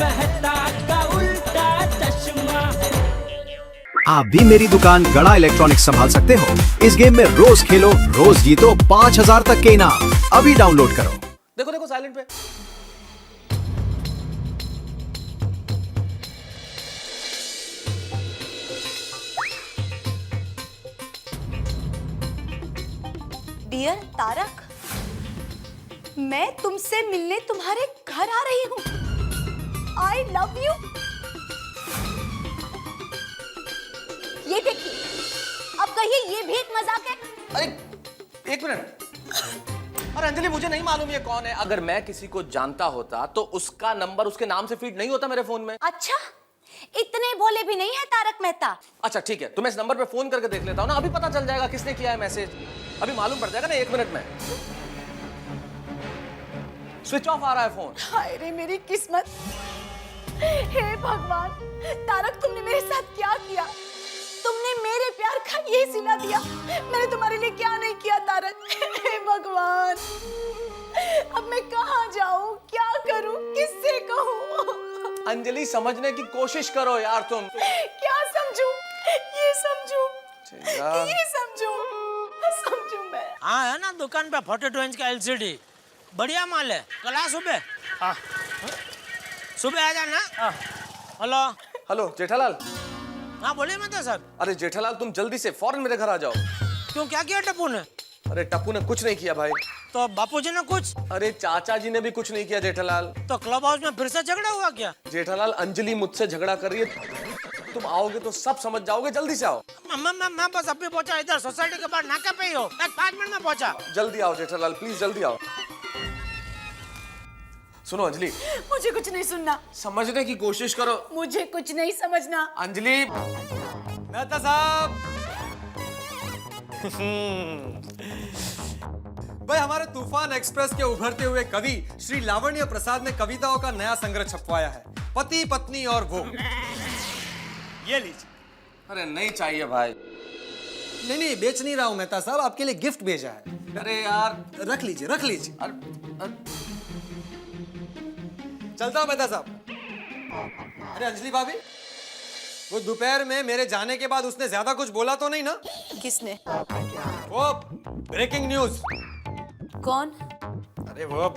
मेहता का उल्टा चश्मा। आप भी मेरी दुकान गड़ा इलेक्ट्रॉनिक्स संभाल सकते हो। इस गेम में रोज खेलो, रोज जीतो 5000 तक के इनाम। अभी डाउनलोड करो। देखो देखो साइलेंट पे। डियर तारक, मैं तुमसे मिलने तुम्हारे घर आ रही हूँ। I love you. ये देखिए, अब कहिए ये भी एक मजाक है? अरे एक मिनट। और अंजलि मुझे नहीं मालूम ये कौन है। अगर मैं किसी को जानता होता तो उसका नंबर उसके नाम से फीड नहीं होता मेरे फोन में। अच्छा, इतने भोले भी नहीं है तारक मेहता। अच्छा ठीक है, तो मैं इस नंबर पे फोन करके देख लेता हूँ ना, अभी पता चल जाएगा किसने किया है मैसेज। अभी मालूम पड़ जाएगा ना 1 मिनट में। स्विच ऑफ आ रहा है फोन। हाय रे मेरी किस्मत। हे भगवान, तारक तुमने मेरे साथ क्या किया? तुमने मेरे प्यार का ये सिला दिया। मैंने तुम्हारे लिए क्या नहीं किया तारक? हे भगवान, अब मैं कहाँ जाऊँ, क्या करूँ, किससे कहूँ? अंजलि समझने की कोशिश करो यार तुम। क्या समझूं? ये समझूं, ये समझूं, समझूं मैं। हाँ है ना दुकान पे 42 इंच का एलसीडी, बढ़िया माल है। कल आ सुबह। हाँ सुबह आ जाना। Hello hello Jethalal. हाँ बोलिए मेहता साहब। अरे जेठालाल तुम जल्दी से फौरन मेरे घर आ जाओ। क्यों, क्या किया टप्पू ने? अरे टप्पू ने कुछ नहीं किया भाई। तो बापू जी ने कुछ? अरे चाचा जी ने भी कुछ नहीं किया जेठालाल। तो क्लब हाउस में फिर से झगड़ा हुआ क्या? जेठालाल अंजलि मुझसे झगड़ा कर रही है। तुम आओगे तो सब समझ जाओगे, जल्दी से आओ। मैं बस अभी पहुंचा, इधर सोसाइटी के बाहर नाका पे ही हो। 5 मिनट में पहुंचा। जल्दी आओ जेठालाल, प्लीज जल्दी आओ। सुनो अंजलि, मुझे कुछ नहीं सुनना। समझने की कोशिश करो। मुझे कुछ नहीं समझना। अंजलि। मेहता साहब। भाई हमारे तूफान एक्सप्रेस के उभरते हुए कवि श्री लावण्य प्रसाद ने कविताओं का नया संग्रह छपवाया है, पति पत्नी और वो। ये लीजिए। अरे नहीं चाहिए भाई। नहीं बेच नहीं रहा हूं मेहता साहब, आपके लिए गिफ्ट भेजा है। अरे यार रख लीजिए रख लीजिए। चलता हूं मेहता साहब। अरे अंजलि भाभी, वो दोपहर में मेरे जाने के बाद उसने ज्यादा कुछ बोला तो नहीं ना? किसने? वो ब्रेकिंग न्यूज। कौन? अरे वो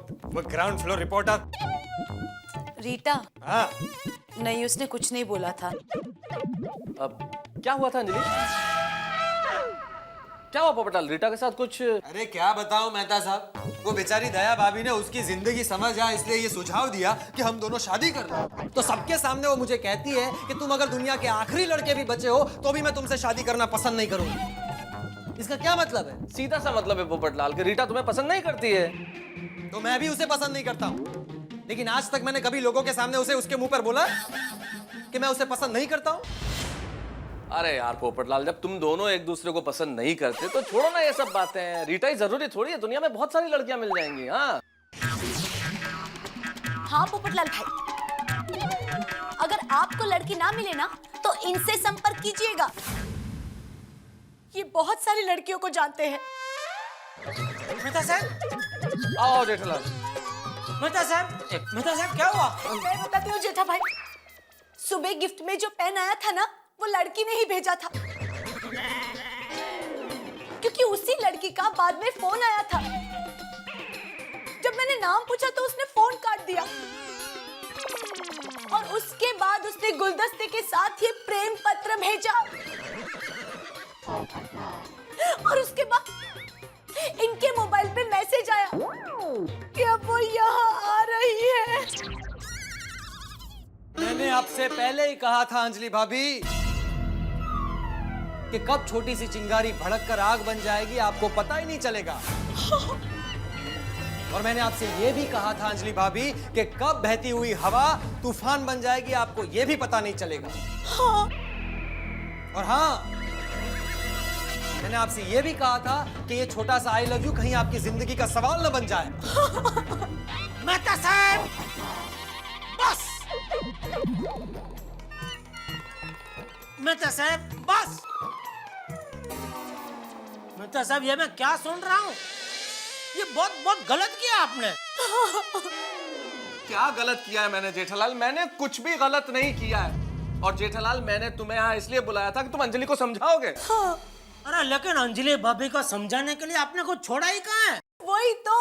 ग्राउंड फ्लोर रिपोर्टर रीटा। हाँ। नहीं, उसने कुछ नहीं बोला था। अब क्या हुआ था अंजलि? क्या हुआ पोपटाल, रीटा के साथ कुछ? अरे क्या बताऊं मेहता साहब, वो बेचारी दया भाभी ने उसकी जिंदगी समझ आए इसलिए ये सुझाव दिया कि हम दोनों शादी कर लो। तो सबके सामने वो मुझे कहती है कि तुम अगर दुनिया के आखिरी लड़के भी बचे हो तो भी मैं तुमसे शादी करना पसंद नहीं करूंगी। इसका क्या मतलब है? सीधा सा मतलब है पोपटलाल कि रीटा तुम्हें पसंद नहीं करती है। तो मैं भी उसे पसंद नहीं करता हूँ, लेकिन आज तक मैंने कभी लोगों के सामने उसे उसके मुंह पर बोला कि मैं उसे पसंद नहीं करता हूँ। अरे यार पोपटलाल, जब तुम दोनों एक दूसरे को पसंद नहीं करते तो छोड़ो ना ये सब बातें। रीटा ही जरूरी थोड़ी है, दुनिया में बहुत सारी लड़कियां मिल जाएंगी। हाँ हाँ पोपटलाल भाई, अगर आपको लड़की ना मिले ना तो इनसे संपर्क कीजिएगा। ये बहुत सारी लड़कियों को जानते हैं। मेहता साहब। आओ जेठालाल। मेहता साहब क्या हुआ? मैं बताती हूँ जेठा भाई, सुबह गिफ्ट में जो पेन आया था ना, वो लड़की ने ही भेजा था। क्योंकि उसी लड़की का बाद में फोन आया था। जब मैंने नाम पूछा तो उसने फोन काट दिया और उसके बाद उसने गुलदस्ते के साथ ये प्रेम पत्र भेजा। और उसके बाद इनके मोबाइल पे मैसेज आया कि अब वो यहाँ आ रही है। मैंने आपसे पहले ही कहा था अंजलि भाभी कि कब छोटी सी चिंगारी भड़क कर आग बन जाएगी आपको पता ही नहीं चलेगा। और मैंने आपसे यह भी कहा था अंजलि भाभी कि कब बहती हुई हवा तूफान बन जाएगी आपको यह भी पता नहीं चलेगा। हाँ। और हाँ, मैंने आपसे यह भी कहा था कि ये छोटा सा आई लव यू कहीं आपकी जिंदगी का सवाल न बन जाए। मेहता साहब बस। मेहता साहब बस। मेहता साहब ये मैं क्या सुन रहा हूँ? ये बहुत बहुत गलत किया आपने। क्या गलत किया है मैंने जेठालाल? मैंने कुछ भी गलत नहीं किया है। और जेठालाल, मैंने तुम्हें यहाँ इसलिए बुलाया था कि तुम अंजलि को समझाओगे। हाँ, अरे लेकिन अंजलि भाभी को समझाने के लिए आपने को छोड़ा ही कहाँ है? वही तो।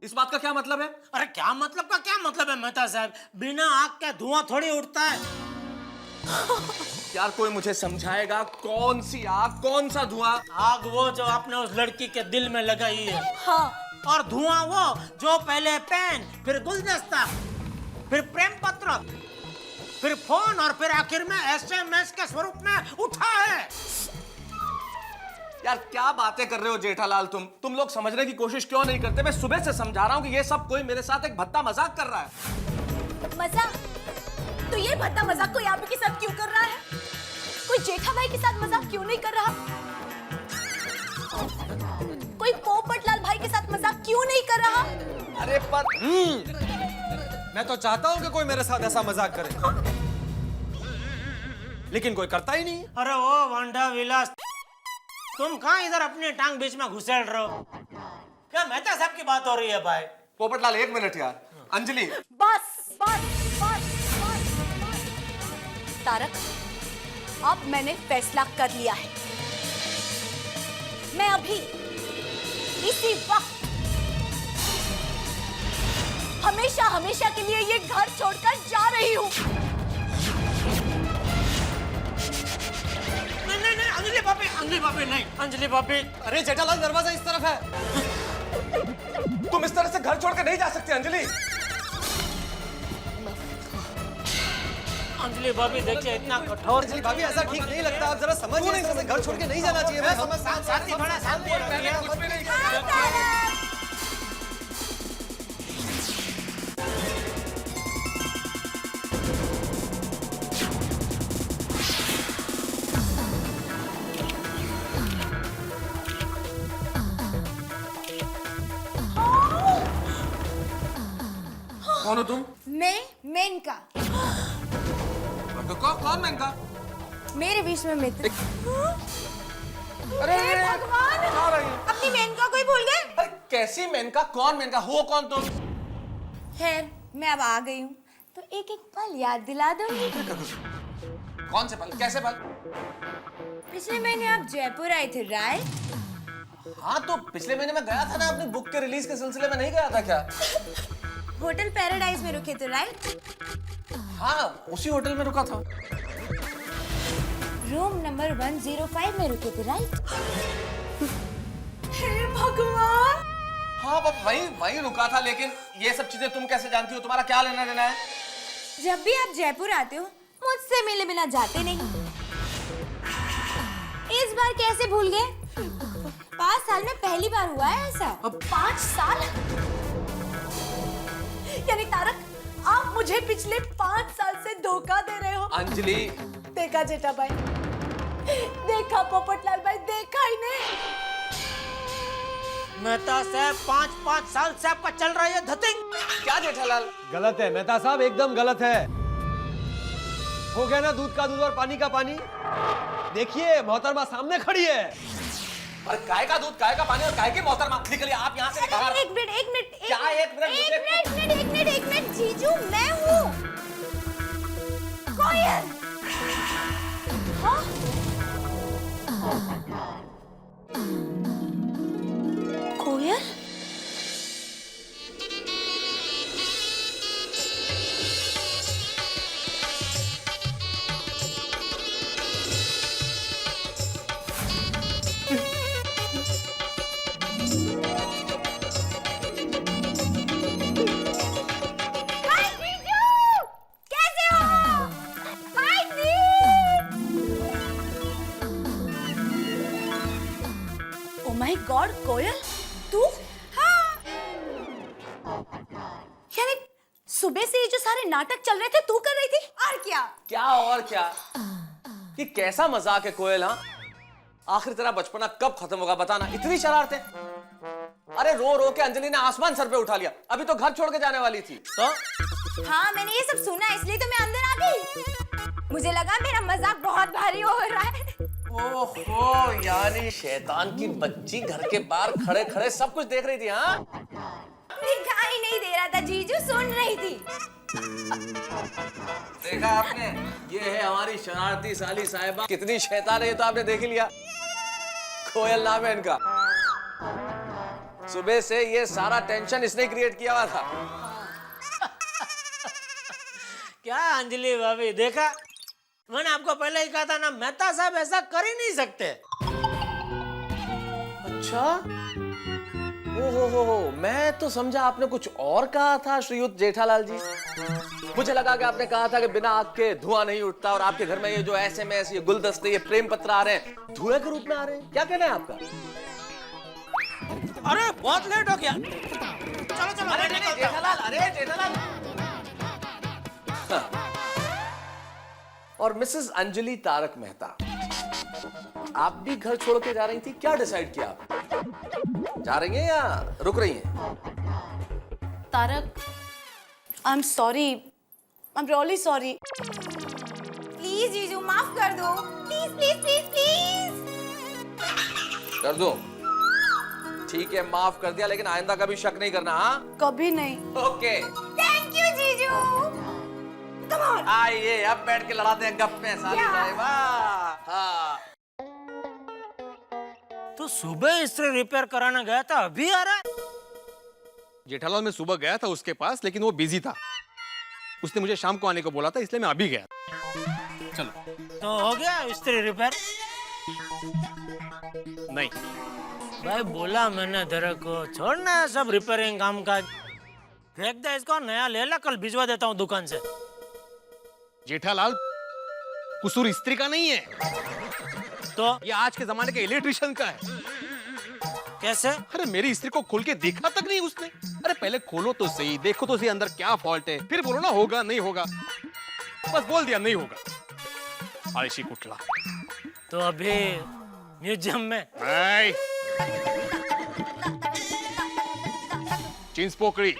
इस बात का क्या मतलब है? अरे क्या मतलब का क्या मतलब है मेहता साहब? बिना आग के धुआं थोड़ी उठता है। यार कोई मुझे समझाएगा, कौन सी आग, कौन सा धुआं? आग वो जो आपने उस लड़की के दिल में लगाई है, हाँ, और धुआं वो जो पहले पेन, फिर गुलदस्ता, फिर प्रेम पत्र, फिर फोन और फिर आखिर में SMS के स्वरूप में उठा है। यार क्या बातें कर रहे हो जेठालाल? तुम लोग समझने की कोशिश क्यों नहीं करते? मैं सुबह से समझा रहा हूँ कि ये सब कोई मेरे साथ एक भद्दा मजाक कर रहा है। मजाक? तो ये भद्दा मजाक कोई आप के साथ क्यों कर रहा है? कोई जेठा भाई के साथ मजाक क्यों नहीं कर रहा? कोई पोपटलाल भाई के साथ मजाक क्यों नहीं कर रहा? अरे पर मैं तो चाहता हूँ कि कोई मेरे साथ ऐसा मजाक करे, लेकिन कोई करता ही नहीं। अरे ओ वांडा विलास, तुम कहाँ इधर अपनी टांग बीच में घुसेड़ रहे हो? क्या मेहता साहब की बात हो रही है भाई? पोपटलाल एक मिनट यार। अंजलि, बस बस बस बस बस। तारक, अब मैंने फैसला कर लिया है। मैं अभी इसी वक्त हमेशा हमेशा के लिए ये घर छोड़कर जा रही हूँ। नहीं, अंजलि भाभी नहीं, अंजलि भाभी। अरे जेठालाल, दरवाजा इस तरफ है। तुम इस तरह से घर छोड़ के नहीं जा सकते अंजलि। अंजलि भाभी देखिए, इतना कठोर। अंजलि भाभी, ऐसा ठीक नहीं लगता। आप जरा समझिए, इस तरह से घर छोड़ के नहीं जाना चाहिए। शांति बड़ा शांति रखिए। कुछ भी नहीं कहा। कौन हो तुम? मैं मेनका, तो कौन मेनका? मेरे बीच में मित्र। अरे हे भगवान, कहाँ रही? अपनी मेनका को ही भूल गए? अरे कैसी मेनका? कौन मेनका? हो कौन तुम? खैर, मैं अब आ गई हूँ, तो एक एक पल याद दिला दो। कौन से पल? कैसे पल? पिछले महीने आप जयपुर आए थे, राइट? हाँ तो पिछले महीने मैं गया था ना, अपनी बुक के रिलीज के सिलसिले में नहीं गया था क्या? होटल पैराडाइज में रुके थे, राइट? हाँ, उसी होटल में रुका था। रूम नंबर 105 में रुके थे, राइट? हे भगवान! हाँ वहीं रुका था, लेकिन ये सब चीजें तुम कैसे जानती हो? तुम्हारा क्या लेना देना है? जब भी आप जयपुर आते हो, मुझसे मिले बिना जाते नहीं। इस बार कैसे भूल गए? 5 साल में पहली बार हुआ है ऐसा। अब 5 साल? यानी तारक, आप मुझे पिछले 5 साल से धोखा दे रहे हो। अंजलि, देखा जेठा भाई, देखा पोपटलाल भाई, देखा ही नहीं। मेहता साहब, 5 साल से आपका चल रहा है धतिंग। क्या जेठालाल? गलत है मेहता साहब, एकदम गलत है। हो गया ना दूध का दूध और पानी का पानी। देखिए मोहतरमा सामने खड़ी है। अरे काय का दूध, काय का पानी और काय की मोहतरमा? निकलिए आप यहाँ से बाहर। एक मिनट। क्या एक मिनट? जीजू, मैं हूँ कोयल। हाँ? कोयल? माय गॉड, कोयल तू? हाँ। यानी सुबह से ये जो सारे नाटक चल रहे थे तू कर रही थी? और क्या? क्या और क्या? ये कैसा मजाक है कोयल? हाँ, आखिर तेरा बचपना कब खत्म होगा बताना? इतनी शरारतें। अरे रो रो के अंजलि ने आसमान सर पे उठा लिया। अभी तो घर छोड़ के जाने वाली थी। तो हाँ, मैंने ये सब सुना, इसलिए तो मैं अंदर आ गई। मुझे लगा मेरा मजाक बहुत भारी हो रहा है। ओहो, यानी शैतान की बच्ची घर के बाहर खड़े खड़े सब कुछ देख रही थी। हाँ, दिखाई नहीं दे रहा था जीजू, सुन रही थी। देखा आपने, ये है हमारी शरारती साली साहिबा। कितनी शैतान है ये तो आपने देख ही लिया। कोयल नाम है इनका। सुबह से ये सारा टेंशन इसने क्रिएट किया हुआ था। क्या अंजलि भाभी, देखा मैंने आपको पहले ही कहा था ना, मेहता साहब ऐसा कर ही नहीं सकते। अच्छा, हो, मैं तो समझा आपने कुछ और कहा था श्रीयुत जेठालाल जी। मुझे लगा कि आपने कहा था कि बिना आग के धुआं नहीं उठता, और आपके घर में ये जो SMS, ये गुलदस्ते, ये प्रेम पत्र आ रहे हैं, धुएं के रूप में आ रहे हैं। क्या कहना है आपका? अरे बहुत लेट हो गया, चलो चलो। अरे नहीं, जेठालाल, अरे जेठालाल। हाँ। और मिसेस अंजलि तारक मेहता, आप भी घर छोड़ के जा रही थी, क्या डिसाइड किया आप? जा रही हैं या रुक रही हैं? Tarak, I am sorry, I am really sorry. Please जीजू, माफ कर दो, प्लीज प्लीज प्लीज प्लीज। कर दो? ठीक है, माफ कर दिया, लेकिन आइंदा कभी शक नहीं करना। हाँ, कभी नहीं। ओके। थैंक यू जीजू। Come on. आइए अब बैठ के लड़ाते हैं गप्पे साली साहिबा। हाँ। तो सुबह इस्त्री रिपेयर कराना गया था, अभी आ रहा है? जेठालाल मैं सुबह गया था उसके पास, लेकिन वो बिजी था। उसने मुझे शाम को आने को बोला था, इसलिए मैं अभी गया। चलो। तो हो गया इस्त्री रिपेयर? नहीं, भाई बोला मैंने तेरे को, छोड़ना है सब रिपेयरिंग काम काज, फेंक दे इसको, नया ले ला, कल भिजवा देता हूँ दुकान से। जेठालाल कसूर इस्त्री का नहीं है, तो ये आज के जमाने के इलेक्ट्रिशियन का है। कैसे? अरे मेरी इस्त्री को खोल के देखा तक नहीं उसने। अरे पहले खोलो तो सही, देखो तो सही अंदर क्या फॉल्ट है, फिर बोलो ना होगा नहीं होगा। बस बोल दिया नहीं होगा, आयशी कुटला। तो अभी म्यूजियम में? चिंचपोकड़ी,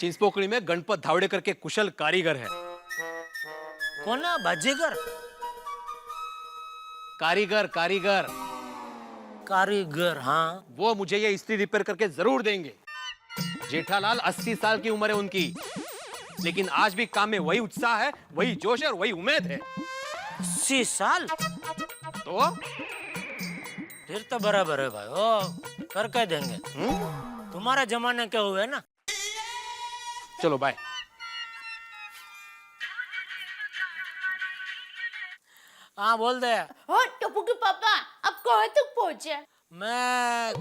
चिंचपोकड़ी में गणपत धावड़ेकर के कुशल कारीगर है। कौन है? बाजीगर? कारीगर कारीगर कारीगर, हाँ। वो मुझे ये इस्त्री रिपेयर करके जरूर देंगे। जेठालाल 80 साल की उम्र है उनकी, लेकिन आज भी काम में वही उत्साह है, वही जोश है और वही उम्मीद है। 80 साल? तो फिर तो बराबर है भाई, ओ करके देंगे। तुम्हारे जमाने के हुए ना। चलो बाय। हाँ बोल दे। ओ टप्पू के पापा, अब कहाँ तक पहुँचे? मैं,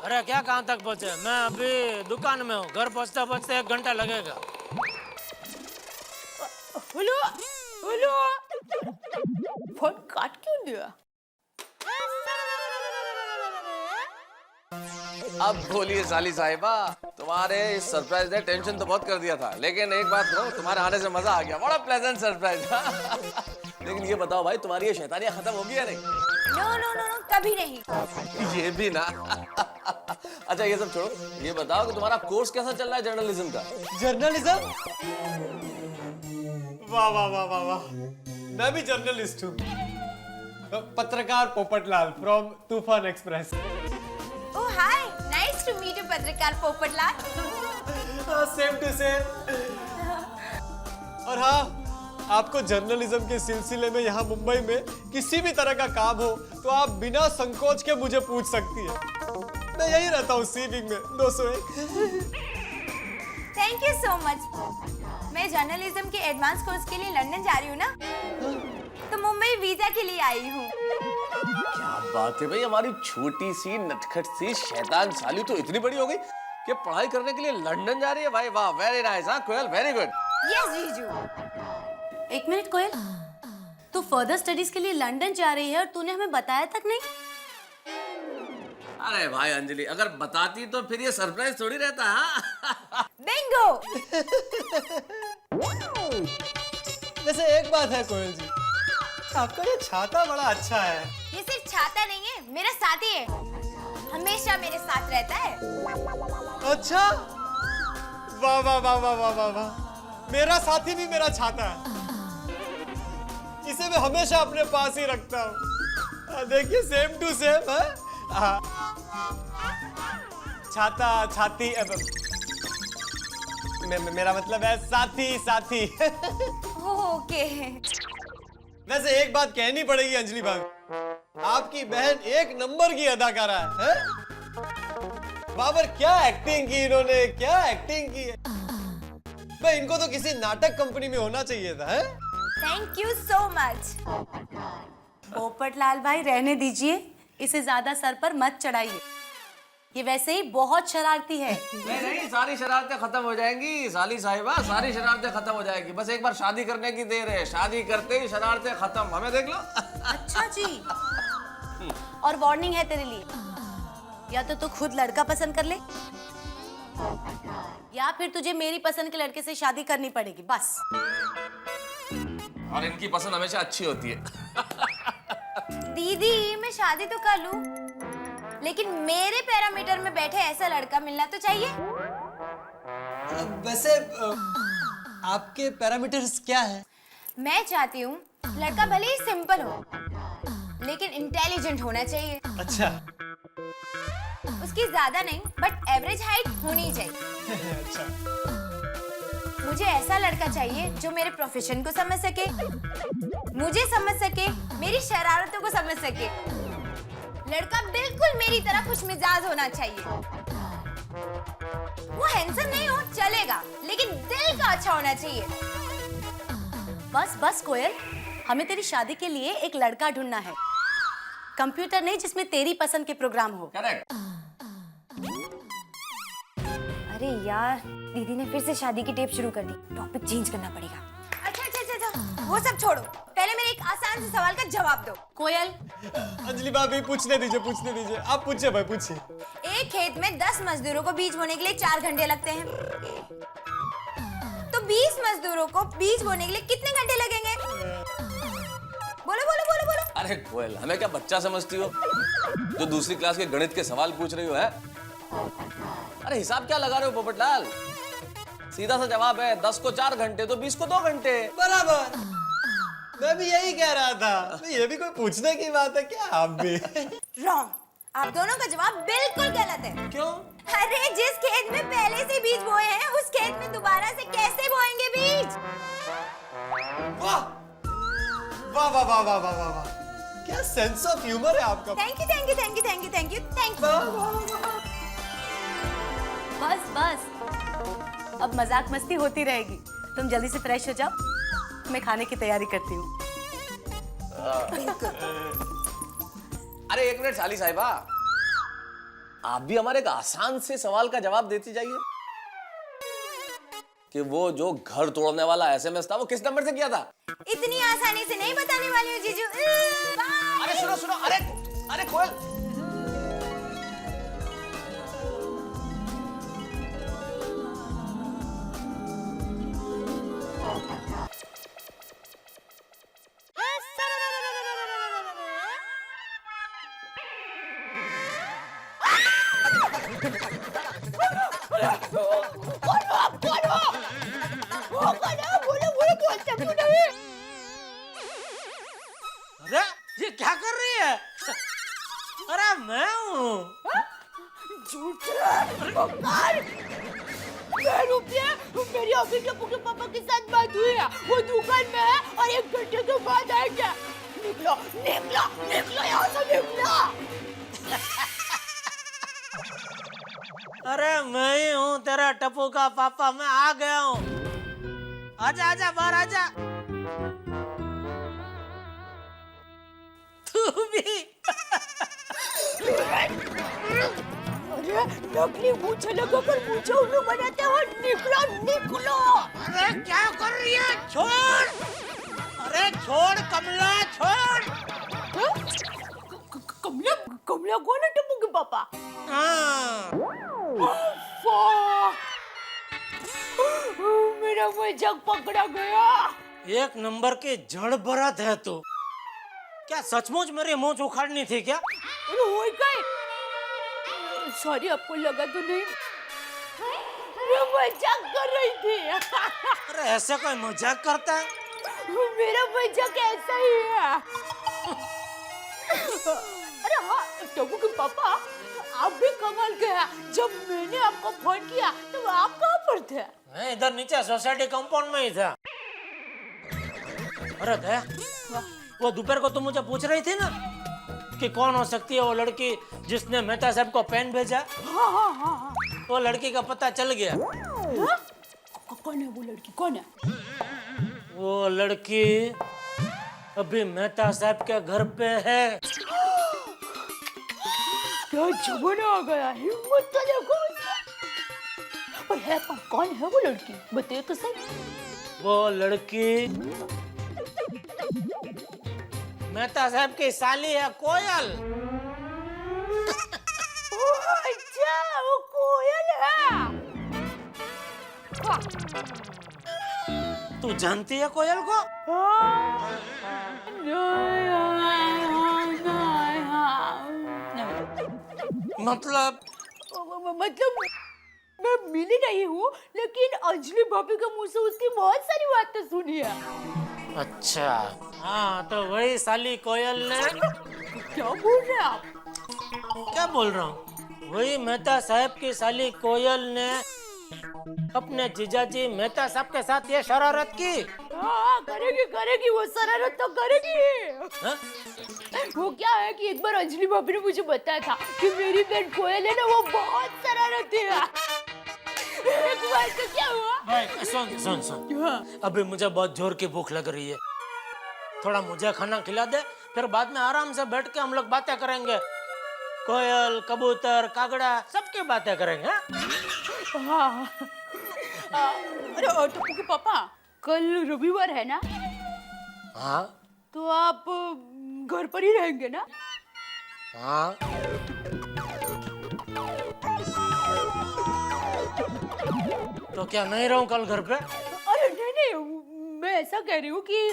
अरे क्या कहाँ तक पहुँचे? मैं अभी दुकान में हूँ, घर पहुँचते पहुँचते 1 घंटा लगेगा। हेलो हेलो, फोन काट क्यों दिया? अब बोलिए साली साहिबा, तुम्हारे इस सरप्राइज ने टेंशन तो बहुत कर दिया था, लेकिन एक बात कहो, तुम्हारे आने से मजा आ गया। बड़ा प्लेजेंट सरप्राइज। लेकिन ये बताओ भाई, तुम्हारी ये शैतानियां खत्म होगी या नहीं? नो नो नो नो, कभी नहीं। ये भी ना। अच्छा ये सब छोड़ो, ये बताओ कि तुम्हारा कोर्स कैसा चल रहा है जर्नलिज्म का? जर्नलिज्म? वाह वाह वाह वाह वाह, मैं भी जर्नलिस्ट हूँ। पत्रकार Popatlal from Toofan express. Oh hi, nice to meet you पत्रकार पोपटलाल। Same to same. और हाँ, आपको जर्नलिज्म के सिलसिले में यहाँ मुंबई में किसी भी तरह का काम हो तो आप बिना संकोच के मुझे पूछ सकती है। मैं यही रहता हूँ सी विंग में 201। Thank you so much. मैं जर्नलिज्म के एडवांस कोर्स के लिए लंदन जा रही हूँ ना, तो मुंबई वीजा के लिए आई हूँ। क्या बात है भाई, हमारी छोटी सी नटखट सी शैतान साली तो इतनी बड़ी हो गई कि पढ़ाई करने के लिए लंदन जा रही है। भाई वाह, वेरी नाइस। हाँ कोयल, वेरी गुड। यस जीजू। एक मिनट कोयल, तू फर्दर स्टडीज के लिए लंदन जा रही है और तूने हमें बताया तक नहीं? अरे भाई अंजलि, अगर बताती तो फिर ये सरप्राइज थोड़ी रहता। हाँ। बिंगो। वैसे एक बात है कोयल जी, आपका ये छाता बड़ा अच्छा है। ये सिर्फ छाता नहीं है, मेरा साथी है, हमेशा मेरे साथ रहता है। अच्छा, वाह वाह वाह वाह वाह वाह वाह, मेरा साथी भी मेरा छाता है। इसे मैं हमेशा अपने पास ही रखता हूँ। देखिए सेम टू सेम है। छाता छाती मेरा मतलब है साथी साथी। ओके। वैसे एक बात कहनी पड़ेगी अंजलि भाभी, आपकी बहन एक नंबर की अदाकारा है? बाबर क्या एक्टिंग की इन्होंने, क्या एक्टिंग की है। भाई इनको तो किसी नाटक कंपनी में होना चाहिए था। Thank you so much. Popatlal भाई रहने दीजिए, इसे ज्यादा सर पर मत चढ़ाइए, ये वैसे ही बहुत शरारती है। नहीं नहीं, सारी शरारतें खत्म हो जाएंगी साली साहिबा, सारी शरारतें खत्म हो जाएगी। बस एक बार शादी करने की देर है, शादी करते ही शरारतें खत्म। हमें देख लो। अच्छा जी। और वार्निंग है तेरे लिए, या तो तू खुद लड़का पसंद कर ले, या फिर तुझे मेरी पसंद के लड़के से शादी करनी पड़ेगी, बस। और इनकी पसंद हमेशा अच्छी होती है। दीदी मैं शादी तो कर लूं, लेकिन मेरे पैरामीटर में बैठे ऐसा लड़का मिलना तो चाहिए। वैसे आपके पैरामीटर्स क्या है? मैं चाहती हूँ लड़का भले ही सिंपल हो, लेकिन इंटेलिजेंट होना चाहिए। अच्छा। उसकी ज्यादा नहीं, बट एवरेज हाइट होनी चाहिए। अच्छा। मुझे ऐसा लड़का चाहिए जो मेरे प्रोफेशन को समझ सके, मुझे समझ सके, मेरी शरारतों को समझ सके। लड़का बिल्कुल मेरी तरह खुशमिजाज होना चाहिए। वो हैंडसम नहीं हो चलेगा, लेकिन दिल का अच्छा होना चाहिए। बस बस कोयल, हमें तेरी शादी के लिए एक लड़का ढूंढना है, कंप्यूटर नहीं जिसमें तेरी पसंद के प्रोग्राम हो। करेक्ट। अरे यार, दीदी ने फिर से शादी की टेप शुरू कर दी, टॉपिक चेंज करना पड़ेगा। अच्छा, वो सब छोड़ो, पहले मेरे एक आसान से सवाल का जवाब दो। कोयल। अंजलि भाभी पूछने दीजिए, आप पूछिए भाई, पूछिए। एक खेत में 10 मजदूरों को बीज बोने के लिए 4 घंटे लगते हैं, तो 20 मजदूरों को बीज बोने के लिए कितने घंटे लगेंगे? बोलो बोलो बोलो बोलो। अरे कोयल, हमें क्या बच्चा समझती हो जो दूसरी क्लास के गणित के सवाल पूछ रही हो है? अरे हिसाब क्या लगा रहे हो पोपटलाल? सीधा सा जवाब है, 10 को 4 घंटे तो 20 को 2 घंटे। बराबर, मैं भी यही कह रहा था। ये भी कोई पूछने की बात है क्या? आप भी रॉन्ग, आप दोनों का जवाब बिल्कुल गलत है। क्यों? अरे जिस खेत में पहले से बीज बोए हैं, उस खेत में दोबारा से कैसे बोएंगे बीज? वाह वाह वाह वाह वाह वाह वाह, क्या सेंस ऑफ ह्यूमर है आपका। Thank you thank you thank you thank you thank you thank you. बस बस, अब मजाक मस्ती होती रहेगी। तुम जल्दी से फ्रेश हो जाओ, मैं खाने की तैयारी करती हूँ। अरे एक मिनट साली साहिबा, आप भी हमारे एक आसान से सवाल का जवाब देती जाइए कि वो जो घर तोड़ने वाला एसएमएस था वो किस नंबर से किया था? इतनी आसानी से नहीं बताने वाली हूँ जीजू। अरे सुनो सुनो, अरे अरे कोयल, अरे ये क्या कर रही है? अरे मैं हूँ। मेरी ऑफिस के पुके पापा के साथ बात हुई है, वो दुकान में है और 1 घंटे के बाद आएंगे। निकलो निकलो निकलो यहाँ से निकलो। अरे मैं ही हूँ तेरा टप्पू का पापा, मैं आ गया हूँ। आजा आजा बाहर आजा। तू भी। अरे नकली मूछे लगाकर मूछे उल्लू बनाते हो, निकलो निकलो। अरे क्या कर रही है? छोड़। अरे छोड़ कमला, छोड़। कमला कमला कौन है टप्पू के पापा? हाँ। मेरा मजाक पकड़ा गया। एक नंबर के जड़ बरात है तू। क्या सचमुच मेरी मूंछ उखाड़नी थी क्या? अरे वो गए। सॉरी, आपको लगा तो नहीं? मैं मजाक कर रही थी। अरे ऐसे कोई मजाक करता है? मेरा मजाक ऐसा ही है। अरे हाँ टप्पू के पापा, आप भी कमाल के हैं। जब मैंने आपको फोन किया तो आप कहाँ पर थे? मैं इधर नीचे सोसाइटी कंपाउंड में ही था। अरे दया, वो दोपहर को तुम मुझे पूछ रही थी ना कि कौन हो सकती है वो लड़की जिसने मेहता साहब को पेन भेजा। हाँ। वो लड़की का पता चल गया। हाँ? कौन है वो लड़की, कौन है? वो लड़की अभी मेहता साहब के घर पे है। क्या जमाना आ गया, हिम्मत तो देखो उसकी। पर है कौन है वो लड़की, बताइए तो सही। वो लड़की मेहता साहब की साली है, कोयल। अच्छा, वो कोयल है। हाँ। तू जानती है कोयल को? मतलब मैं मिली नहीं हूँ, लेकिन अंजलि भाभी के मुंह से उसकी बहुत सारी बातें सुनी है। अच्छा, हाँ तो वही साली कोयल ने। क्या बोल रहे हैं आप? क्या बोल रहा हूँ? वही मेहता साहब की साली कोयल ने अपने जीजाजी मेहता साहब के साथ ये शरारत की। हाँ, करेगी, वो शरारत तो करेगी। हाँ? वो क्या है कि एक बार अंजलि भाभी ने मुझे बताया था कि मेरी बहन कोयल है ना, वो बहुत शरारती है। एक बार तो क्या हुआ? भाई सुन। हाँ। अभी मुझे बहुत जोर की भूख लग रही है, थोड़ा मुझे खाना खिला दे, फिर बाद में आराम से बैठ के हम लोग बातें करेंगे। कोयल, कबूतर, कागड़ा, सबकी बातें करेंगे। हाँ। अरे टप्पू के पापा, कल रविवार है ना? हाँ तो आप घर पर ही रहेंगे ना? हाँ। तो क्या नहीं रहूं कल घर पे? अरे नहीं, मैं ऐसा कह रही हूँ कि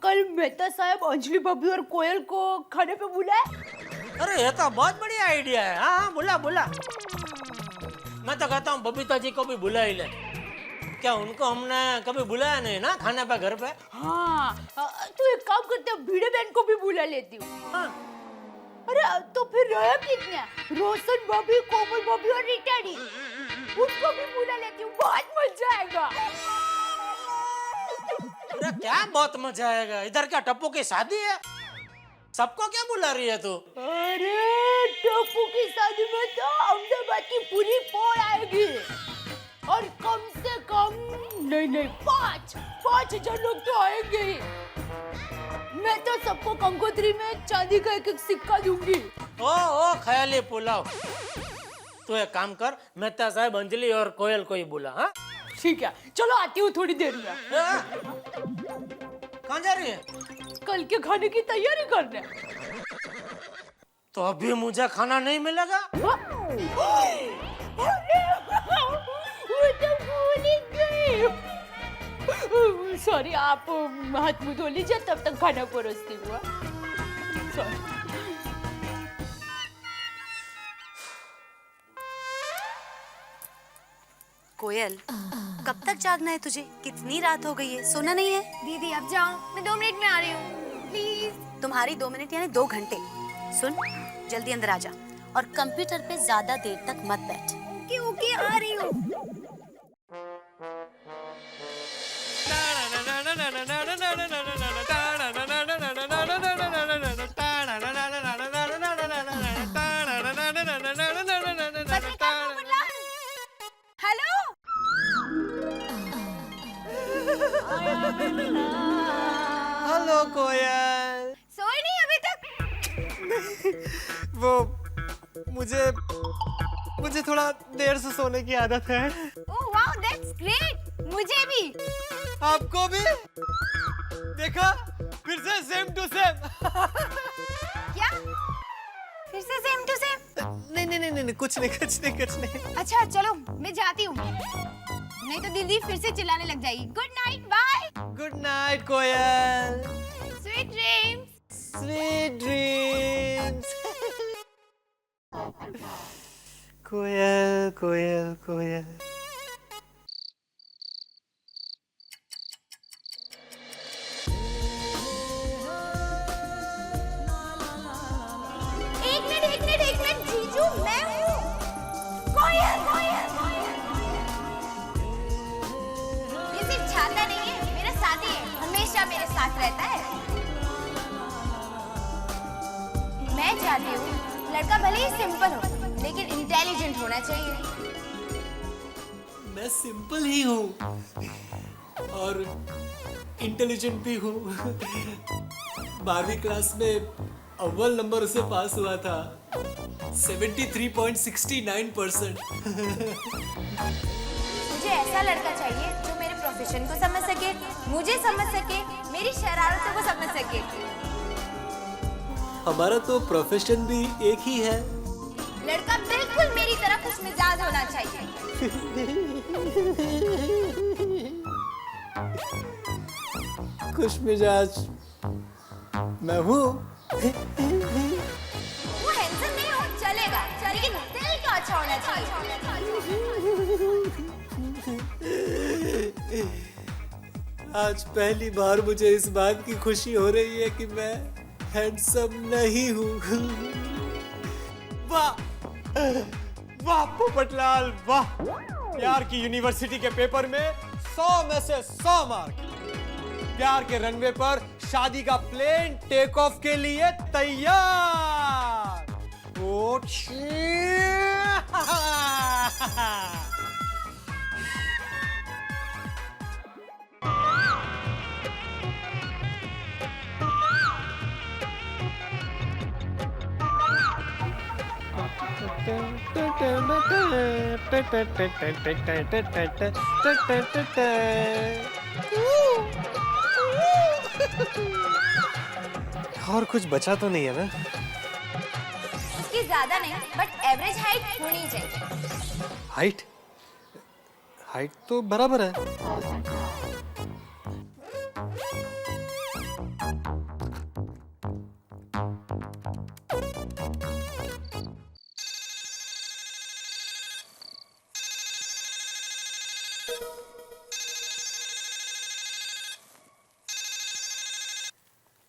कल मेहता साहब अंजलि भाभी और कोयल को खाने पे बुलाए। अरे ये तो बहुत बढ़िया आइडिया है। हाँ बुला। मैं तो कहता हूँ बबीता जी को भी बुला ही ले। क्या उनको हमने कभी बुलाया नहीं ना खाने पे घर पे? हाँ, तो एक काम करते हैं, भिड़े बहन को भी बुला लेती हूँ। हाँ। अरे तो फिर रहे कितने? रोशन भाभी, कोमल भाभी और रिटाडी, उनको भी बुला लेती हूँ, बहुत मजा आएगा। अरे क्या बहुत मजा आएगा? इधर क्या टप्पू की शादी है? सबको क्या बुला रही है तू? अरे टप्पू की शादी में तो अहमदाबाद की पूरी पोल आएगी, और कम से कम नहीं 5,000 लोग तो आएंगे ही। मैं तो सबको कंकोत्री में चांदी का एक सिक्का दूंगी। ओ ख्याली पुलाव। तू एक काम कर, मेहता साहब, अंजलि और कोयल को ही बुला। हाँ ठीक है, चलो आती हूँ थोड़ी देर में। कहाँ जा रही है? कल के खाने की तैयारी करने। तो अभी मुझे खाना नहीं मिलेगा? वो तो भूल ही गई। सॉरी, आप हाथ मुंह धो लीजिए, तब तक खाना परोसती हूँ। सॉरी। कोयल, कब तक जागना है तुझे? कितनी रात हो गई है, सोना नहीं है? दीदी अब जाओ, मैं 2 मिनट में आ रही हूँ, प्लीज। तुम्हारी 2 मिनट यानी 2 घंटे। सुन, जल्दी अंदर आ जा और कंप्यूटर पे ज्यादा देर तक मत बैठ। क्योंकि आ रही हूँ। हेलो। हेलो कोयल। सोई नहीं अभी तक? वो मुझे थोड़ा देर से सोने की आदत है। Oh wow, that's great. मुझे भी। आपको भी? देखा, फिर से सेम टू सेम। क्या? फिर से सेम टू सेम? नहीं, कुछ नहीं। अच्छा चलो, मैं जाती हूँ, नहीं तो दीदी फिर से चिल्लाने लग जाएगी। Good night, bye. Good night Koyal. Sweet dreams. Sweet dreams. Koyal. एक मिनट जीजा। जीजू मैं हूँ कोयल। ये सिर्फ छाता नहीं है, मेरा साथी है, हमेशा मेरे साथ रहता है। मैं चाहती हूँ लड़का भले ही सिंपल हो लेकिन इंटेलिजेंट होना चाहिए। मैं सिंपल ही हूँ और इंटेलिजेंट भी हूँ। 12वीं क्लास में अव्वल नंबर से पास हुआ था, 73.69%। मुझे ऐसा लड़का चाहिए जो मेरे प्रोफेशन को समझ सके, मुझे समझ सके, मेरी शरारतों को समझ सके। हमारा तो प्रोफेशन भी एक ही है। लड़का बिल्कुल मेरी तरह खुशमिजाज होना चाहिए। खुशमिजाज मैं हूँ। वो हैंडसम नहीं हो चलेगा, लेकिन दिल का अच्छा होना चाहिए। आज पहली बार मुझे इस बात की खुशी हो रही है कि मैं हैंडसम नहीं हूँ। वाह वाह पोपटलाल वाह, प्यार की यूनिवर्सिटी के पेपर में 100 में से 100 मार्क। प्यार के रनवे पर शादी का प्लेन टेक ऑफ के लिए तैयार। ओ और कुछ बचा तो नहीं है ना? उसकी ज्यादा नहीं बट एवरेज हाइट होनी चाहिए। हाइट हाइट तो बराबर है।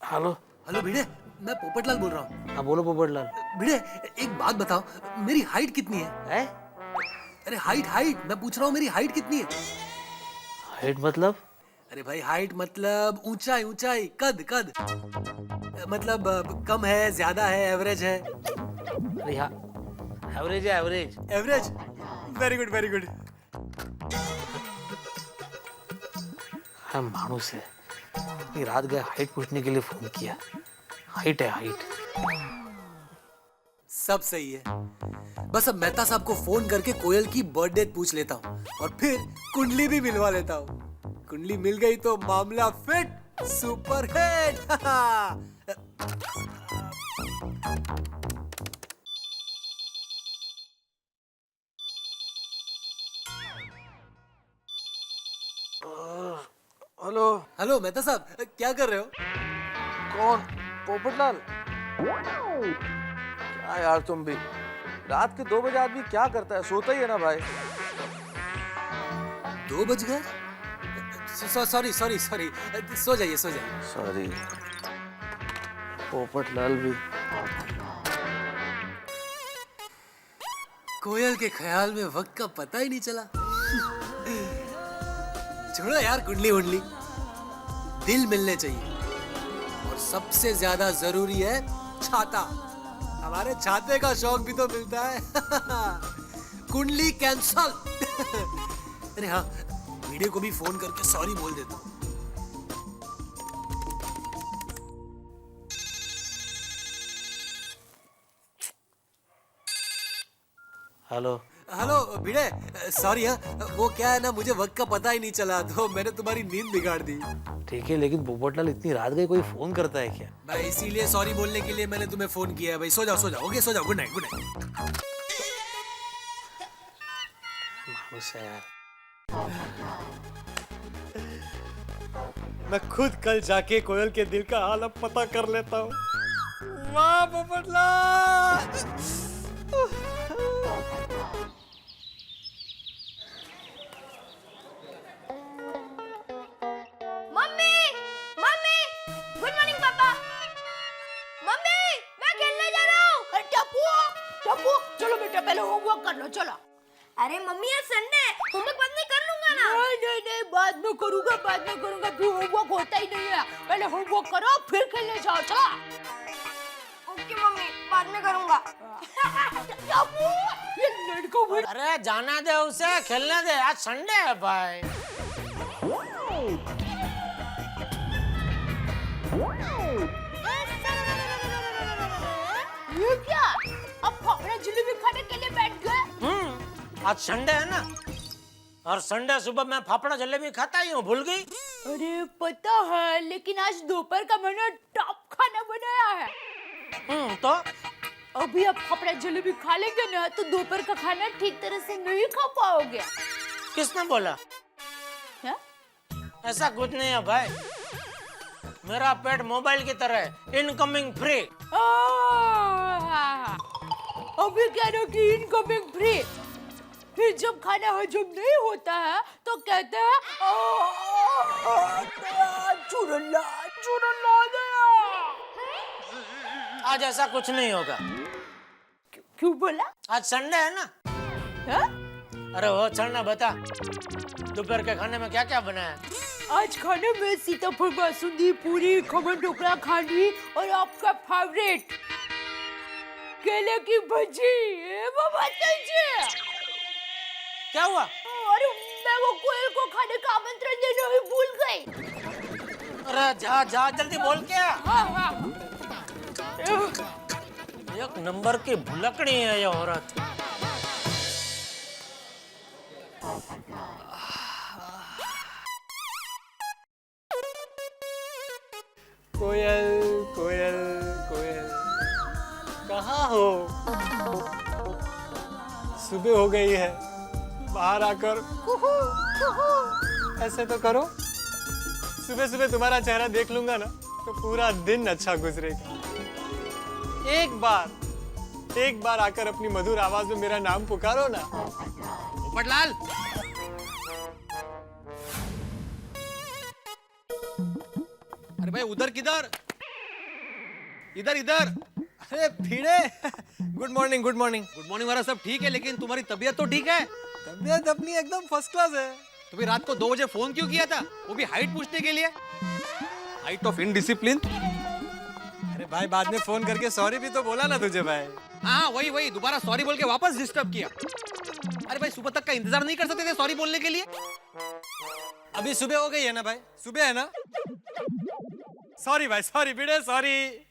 हेलो हेलो भिड़े, मैं पोपटलाल बोल रहा हूँ। हाँ बोलो पोपटलाल। भिड़े एक बात बताओ, मेरी हाइट कितनी है? अरे हाइट मैं पूछ रहा हूँ, मेरी हाइट कितनी है? हाइट मतलब? अरे भाई हाइट मतलब ऊंचाई कद मतलब कम है, ज्यादा है, एवरेज है? अरे हाँ एवरेज है एवरेज। Average, very good. हाँ मानुस है, ये रात गए हाइट पूछने के लिए फोन किया। हाइट है हाइट। सब सही है। बस अब मेहता साहब को फोन करके कोयल की बर्थडे पूछ लेता हूँ और फिर कुंडली भी मिलवा लेता हूँ। कुंडली मिल गई तो मामला fit, super hit. Hello Mehta साहब, क्या कर रहे हो? कौन? पोपटलाल? क्या यार तुम भी, रात के 2 बजे आदमी क्या करता है, सोता ही है ना भाई। 2 बज गए? सॉरी सो जाइए। सॉरी पोपटलाल भी। कोयल के ख्याल में वक्त का पता ही नहीं चला। छोड़ो यार कुंडली वुंडली, दिल मिलने चाहिए और सबसे ज्यादा जरूरी है छाता। हमारे छाते का शौक भी तो मिलता है। कुंडली कैंसल। अरे हाँ, वीडियो को भी फोन करके सॉरी बोल देता हूँ। हेलो भिड़े, सॉरी है, वो क्या है ना, मुझे वक्त का पता ही नहीं चला तो मैंने तुम्हारी नींद बिगाड़ दी। ठीक है, लेकिन पोपटलाल इतनी रात गए कोई फोन करता है क्या? भाई इसीलिए सॉरी बोलने के लिए मैंने तुम्हें फोन किया है। भाई सो जाओ, ओके सो जाओ, गुड नाइट। मानुस है यार। मैं खुद कल जाके कोयल के दिल का हाल अब पता कर लेता हूँ। वाह पोपटलाल। मम्मी, गुड मॉर्निंग पापा। मम्मी, मैं खेलने जा रहा हूँ। टप्पू चलो चलो। अरे मम्मी आज संडे है, होमवर्क बाद में कर लूंगा ना। नहीं, बाद में करूंगा, फिर होमवर्क होता ही नहीं है। पहले होमवर्क करो फिर खेलने जाओ, चलो। ओके मम्मी, बाद में करूंगा। ये लड़कों भी अरे जाना दे उसे, खेलने दे, आज संडे है भाई। ये क्या? अब फाफड़ा जलेबी खाने के लिए बैठ गए? आज संडे है ना, और संडे सुबह मैं फाफड़ा जलेबी खाता ही हूँ, भूल गई? अरे पता है, लेकिन आज दोपहर का मैंने टॉप खाना बनाया है। तो अभी आप फाफड़ा जलेबी खा लेंगे ना तो दोपहर का खाना ठीक तरह से नहीं खा पाओगे। किसने बोला? है? ऐसा कुछ नहीं है भाई, मेरा पेट मोबाइल की तरह है, इनकमिंग फ्री। अभी कह रहे हो कि इनकमिंग फ्री, फिर जब खाना हजम नहीं होता है तो कहते हैं चूरन ला गया। आज ऐसा कुछ नहीं होगा। क्यों बोला? आज संडे है ना। है? अरे वो चलना बता, दोपहर के खाने में क्या क्या बनाया? आज खाने में सीताफल बासुंदी, पूरी, खमन ढोकला, खांडवी और आपका फेवरेट केले की भजी। वो बताइए क्या हुआ? अरे मैं वो कोयल को खाने का आमंत्रण देना ही भूल गई। अरे जा जा जल्दी बोल क्या। हाँ। एक नंबर की भुलकड़ी है ये औरत। कोयल कोयल कोयल, कहाँ हो? सुबह हो गई है, बाहर आकर ऐसे तो करो। सुबह सुबह तुम्हारा चेहरा देख लूंगा ना तो पूरा दिन अच्छा गुजरेगा। एक बार आकर अपनी मधुर आवाज में मेरा नाम पुकारो ना। पोपटलाल, अरे भाई उधर किधर? इधर इधर। अरे भीड़े, good morning good morning. Good morning वाला सब ठीक है, लेकिन तुम्हारी तबीयत तो ठीक है? तबीयत अपनी एकदम फर्स्ट क्लास है। तो फिर रात को 2 बजे फोन क्यों किया था? वो भी हाइट पूछने के लिए? Height of indiscipline. अरे भाई बाद में फोन करके सॉरी भी तो बोला ना तुझे भाई। हाँ वही दोबारा सॉरी बोल के वापस डिस्टर्ब किया। अरे भाई सुबह तक का इंतजार नहीं कर सकते थे सॉरी बोलने के लिए? अभी सुबह हो गई है ना भाई, सुबह है ना। सॉरी भाई, सॉरी बेटे, सॉरी।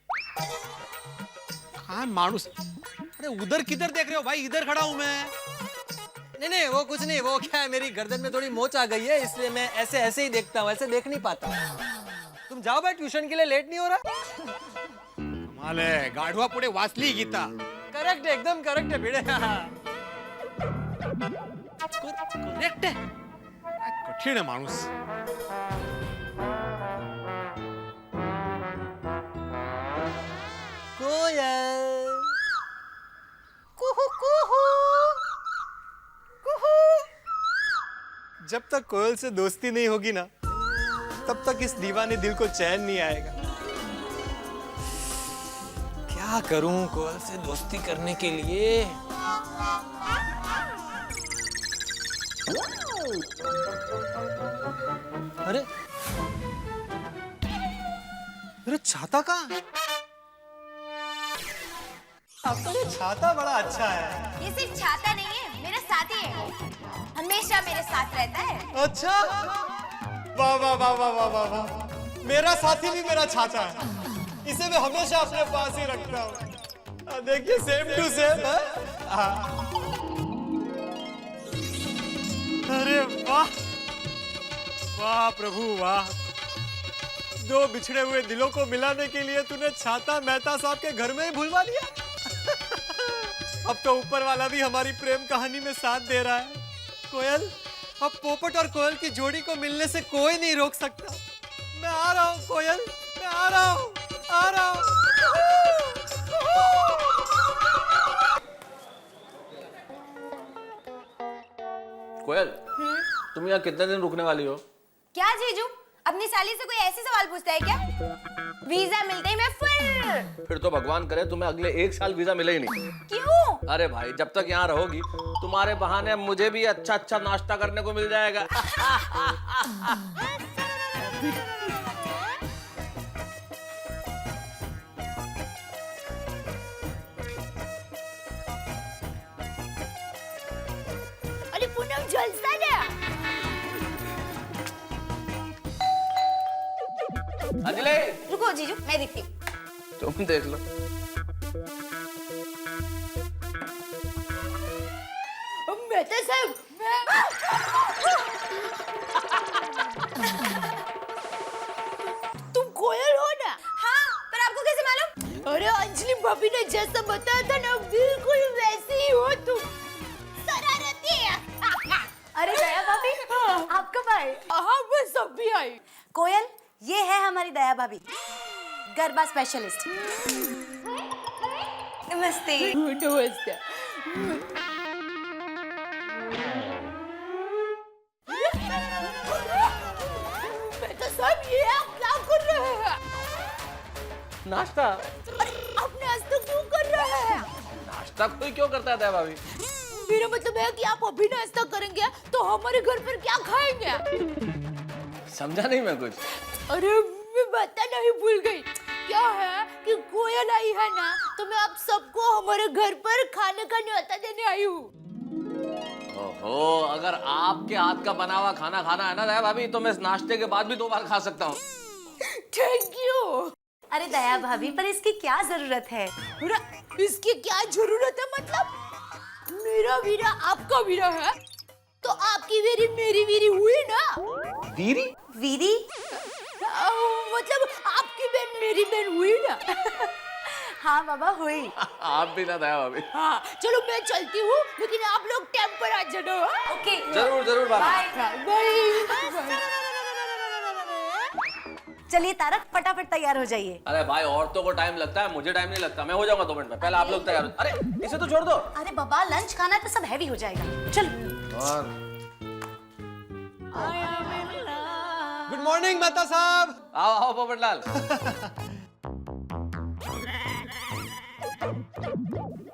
हाँ मानुस। अरे उधर किधर देख रहे हो भाई? इधर खड़ा हूं मैं। नहीं वो कुछ नहीं, वो क्या है मेरी गर्दन में थोड़ी मोच आ गई है, इसलिए मैं ऐसे ही देखता हूँ, ऐसे देख नहीं पाता। तुम जाओ भाई, ट्यूशन के लिए लेट नहीं हो रहा? कमाल है, गाढ़वा पुढे वाचली गीता। करेक्ट है, एकदम करेक्ट है बेटे। करेक्ट है, कठीण है माणूस। कोयल कुहू कुहू कुहू। जब तक कोयल से दोस्ती नहीं होगी ना तब तक इस दीवाने दिल को चैन नहीं आएगा। क्या करूं कोयल से दोस्ती करने के लिए? अरे मेरा छाता कहाँ है? आपका ये छाता बड़ा अच्छा है। ये सिर्फ छाता नहीं है, मेरा साथी है, हमेशा मेरे साथ रहता है। अच्छा, वाह वाह वाह वाह वाह वाह वाह। मेरा साथी भी मेरा छाता है, इसे मैं हमेशा अपने पास ही रखता हूँ। देखिए सेम टू सेम। अरे वाह वाह प्रभु वाह। 2 बिछड़े हुए दिलों को मिलाने के लिए तूने छाता मेहता साहब के घर में ही भुलवा दिया। अब तो ऊपर वाला भी हमारी प्रेम कहानी में साथ दे रहा है। कोयल, अब पोपट और कोयल की जोड़ी को मिलने से कोई नहीं रोक सकता। मैं आ रहा हूँ कोयल, मैं आ रहा हूँ, आ रहा हूँ। कोयल, तुम यहाँ कितने दिन रुकने वाली हो? क्या जीजू, अपनी साली से कोई ऐसे सवाल पूछता है क्या? वीजा मिलते ही मैं फुल फिर तो भगवान करे तुम्हें अगले 1 साल वीजा मिले ही नहीं। क्यों? अरे भाई जब तक यहाँ रहोगी तुम्हारे बहाने मुझे भी अच्छा अच्छा नाश्ता करने को मिल जाएगा। अरे पूनम जलसा ना। अंजलि रुको जीजू, मैं देखती हूँ। तुम देख लो। मेहता साहब, तुम कोयल हो ना? हाँ, पर आपको कैसे मालूम? अरे अंजलि भाभी ने जैसा बताया था ना, बिल्कुल वैसे ही हो तुम। शरारती है। अरे दया भाभी, आप कब आए? हाँ बस अभी आई। कोयल, ये है हमारी दया भाभी, गरबा स्पेशलिस्ट। नमस्ते। नमस्ते। मेहता साहब, ये आप क्या कर रहे हैं? नाश्ता? अरे आप नाश्ता क्यों कर रहे हैं? नाश्ता कोई क्यों करता है दया भाभी? मेरा मतलब है कि आप अभी नाश्ता करेंगे तो हमारे घर पर क्या खाएंगे? समझा नहीं मैं कुछ। अरे मैं बता नहीं भूल गई। क्या है कि कोयल आई है ना, तो मैं आप सबको हमारे घर पर खाने का न्योता देने आई हूँ। ओहो, अगर आपके हाथ का बना हुआ खाना खाना है ना दया भाभी, तो मैं इस नाश्ते के बाद भी 2 बार खा सकता हूँ। Thank you. अरे दया भाभी, पर इसकी क्या जरूरत है? इसकी क्या जरूरत है मतलब? मेरा वीरा आपका वीरा है, तो आपकी वीरी मेरी वीरी हुई ना? वीरी? वीरी? मतलब आपकी बहन मेरी बहन हुई ना? हाँ बाबा, हुई। आप भी ना दया भाभी। हाँ चलो मैं चलती हूँ, लेकिन आप लोग टाइम पर आ जाना। ओके, जरूर जरूर भाभी। बाय। चलिए तारक, फटाफट तैयार हो जाइए। अरे भाई औरतों को टाइम लगता है, मुझे टाइम नहीं लगता। मैं हो जाऊंगा 2 मिनट में। पहले आप लोग तैयार हो। अरे इसे तो छोड़ दो। अरे बाबा, लंच खाना है तो सब हैवी हो जाएगा। चल। गुड मॉर्निंग मेहता साहब। आओ आओ पोपटलाल।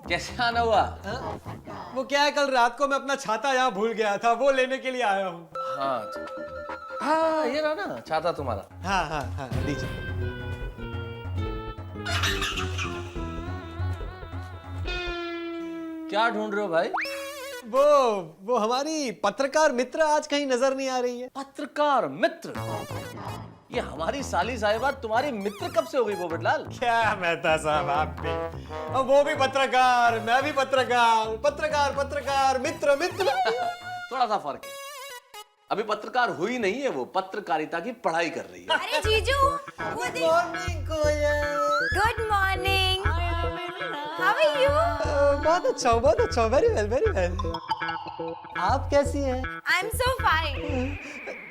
कैसे आना हुआ? वो क्या है, कल रात को मैं अपना छाता यहाँ भूल गया था, वो लेने के लिए आया हूँ। हाँ ये रहा ना छाता तुम्हारा। हाँ हाँ हाँ, दीजिए। क्या ढूंढ रहे हो भाई? वो हमारी पत्रकार मित्र आज कहीं नजर नहीं आ रही है। पत्रकार मित्र? ये हमारी साली साहिबा तुम्हारी मित्र कब से हो गई पोपटलाल? क्या मेहता साहब, आप भी, अब वो भी पत्रकार, मैं भी पत्रकार, पत्रकार पत्रकार, मित्र मित्र। थोड़ा सा फर्क है। अभी पत्रकार हुई नहीं है, वो पत्रकारिता की पढ़ाई कर रही है। अरे जीजू, good morning Koyal. Good morning. How are you? बहुत अच्छा, वेरी वेल वेरी वेल। आप कैसी हैं? I am so fine.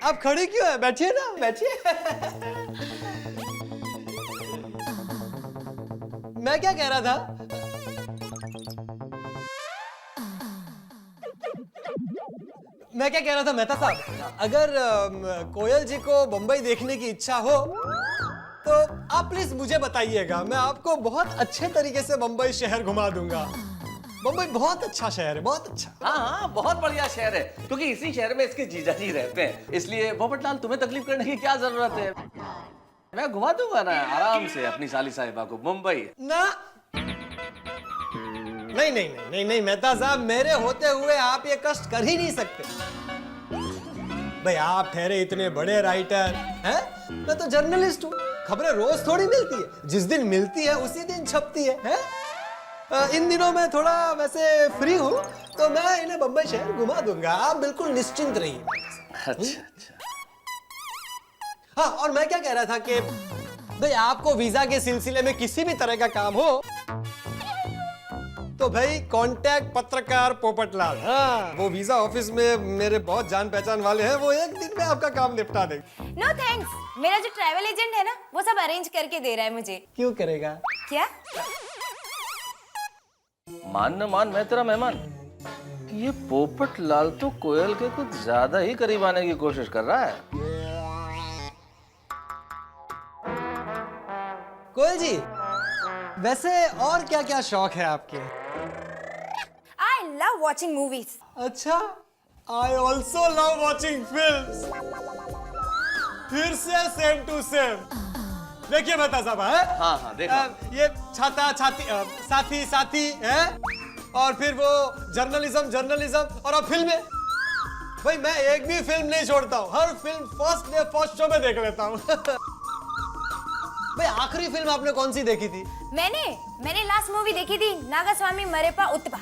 आप खड़ी क्यों है? बैठिए ना, बैठिए। मैं क्या कह रहा था, मेहता साहब, अगर कोयल जी को बंबई देखने की इच्छा हो तो आप प्लीज मुझे बताइएगा, मैं आपको बहुत अच्छे तरीके से बंबई शहर घुमा दूंगा। बंबई बहुत अच्छा शहर है, बहुत अच्छा। हाँ हाँ बहुत बढ़िया शहर है, क्योंकि इसी शहर में इसके जीजा जी रहते हैं। इसलिए पोपटलाल तुम्हें तकलीफ करने की क्या जरूरत है? मैं घुमा दूंगा ना आराम से अपनी साली साहिबा को मुंबई। ना नहीं मेहता साहब, मेरे होते हुए आप ये कष्ट कर ही नहीं सकते। भाई आप ठहरे इतने बड़े राइटर हैं, मैं तो जर्नलिस्ट हूँ। खबरें रोज थोड़ी मिलती है, जिस दिन मिलती है उसी दिन छपती है? इन दिनों मैं थोड़ा वैसे फ्री हूँ, तो मैं इन्हें बंबई शहर घुमा दूंगा, आप बिल्कुल निश्चिंत रहिए। अच्छा। हाँ, और मैं क्या कह रहा था कि भाई आपको वीजा के सिलसिले में किसी भी तरह का काम हो तो भाई कांटेक्ट पत्रकार पोपटलाल। हाँ, वो वीजा ऑफिस में मेरे बहुत जान पहचान वाले हैं, वो एक दिन में आपका काम निपटा देंगे। नो थैंक्स, मेरा जो ट्रैवल एजेंट है ना, वो सब अरेंज करके दे रहा है मुझे। क्यों करेगा? क्या? मान न मान, मैं तेरा मेहमान। ये पोपटलाल तो कोयल के कुछ ज्यादा ही करीब आने की कोशिश कर रहा है। कोयल जी, वैसे और क्या क्या शौक है आपके? I love watching movies. अच्छा, I also love watching films. फिर से सेम टू सेम। देखिए मेहता साहब है? हाँ हाँ देखो। ये छाता छाती साथी साथी है, और फिर वो जर्नलिज्म और अब फिल्में। भाई मैं एक भी फिल्म नहीं छोड़ता हूँ, हर film first day first show में देख लेता हूँ। भाई आखिरी फिल्म आपने कौन सी देखी थी? मैंने लास्ट मूवी देखी थी नागास्वामी मरेपा उत्पा।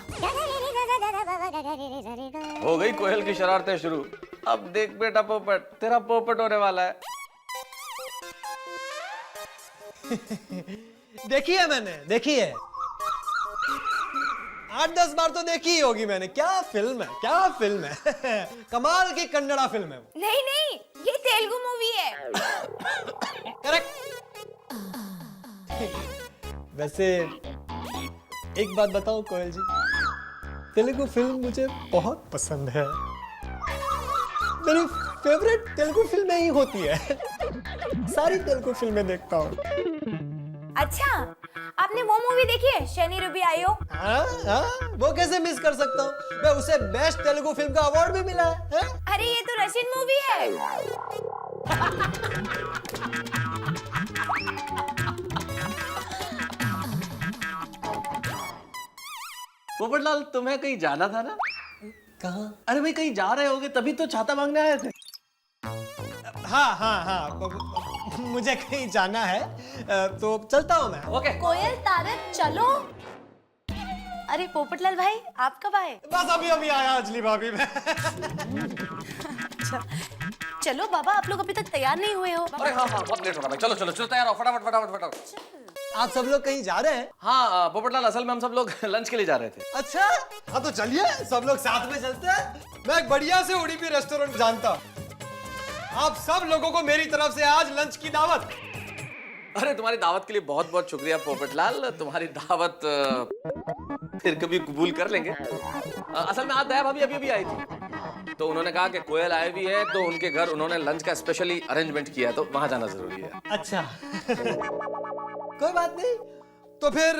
हो गई कोयल की शरारतें शुरू। अब देख बेटा पोपट, तेरा पोपट होने वाला है। देखी है मैंने, देखी है 8-10 बार तो देखी ही होगी मैंने। क्या फिल्म है, क्या फिल्म है। कमाल की कन्नड़ा फिल्म है वो। नहीं, ये तेलुगु मूवी है। करेक्ट। वैसे एक बात बताऊं कोयल जी, तेलुगु फिल्म मुझे बहुत पसंद है। मेरी फेवरेट तेलुगु फिल्में ही होती है। सारी तेलुगु फिल्में देखता हूँ। अच्छा, आपने वो मूवी देखी है शनि रवि आयो? हाँ, वो कैसे मिस कर सकता हूँ मैं, उसे बेस्ट तेलुगु फिल्म का अवार्ड भी मिला है। अरे ये तो रशियन मूवी है। पोपटलाल तुम्हें कहीं जाना था ना? कहाँ? अरे भाई कहीं जा रहे होगे तभी तो छाता मांगने आए थे। हाँ, मुझे कहीं जाना है, तो चलता हूँ मैं। ओके। कोयल तारक चलो। अरे पोपटलाल भाई आप कब आए? बस अभी आया अंजलि भाभी में। अच्छा, चलो बाबा आप लोग अभी तक तैयार नहीं हुए हो। अरे हाँ बहुत लेट हो रहा भाई। चलो तैयार हो, फटाफट। आप सब लोग कहीं जा रहे हैं? हाँ पोपटलाल, असल में हम सब लोग लंच के लिए जा रहे थे। अच्छा, हाँ तो चलिए सब लोग साथ में चलते हैं। मैं एक बढ़िया से उडुपी रेस्टोरेंट जानता हूँ। आप सब लोगों को मेरी तरफ से आज लंच की दावत। अरे तुम्हारी दावत के लिए बहुत बहुत शुक्रिया पोपटलाल। तुम्हारी दावत फिर कभी कबूल कर लेंगे। असल में आज दया भाभी अभी आई थी, तो उन्होंने कहा कि कोयल आए भी है तो उनके घर उन्होंने लंच का स्पेशली अरेंजमेंट किया है, तो वहां जाना जरूरी है। अच्छा। कोई बात नहीं, तो फिर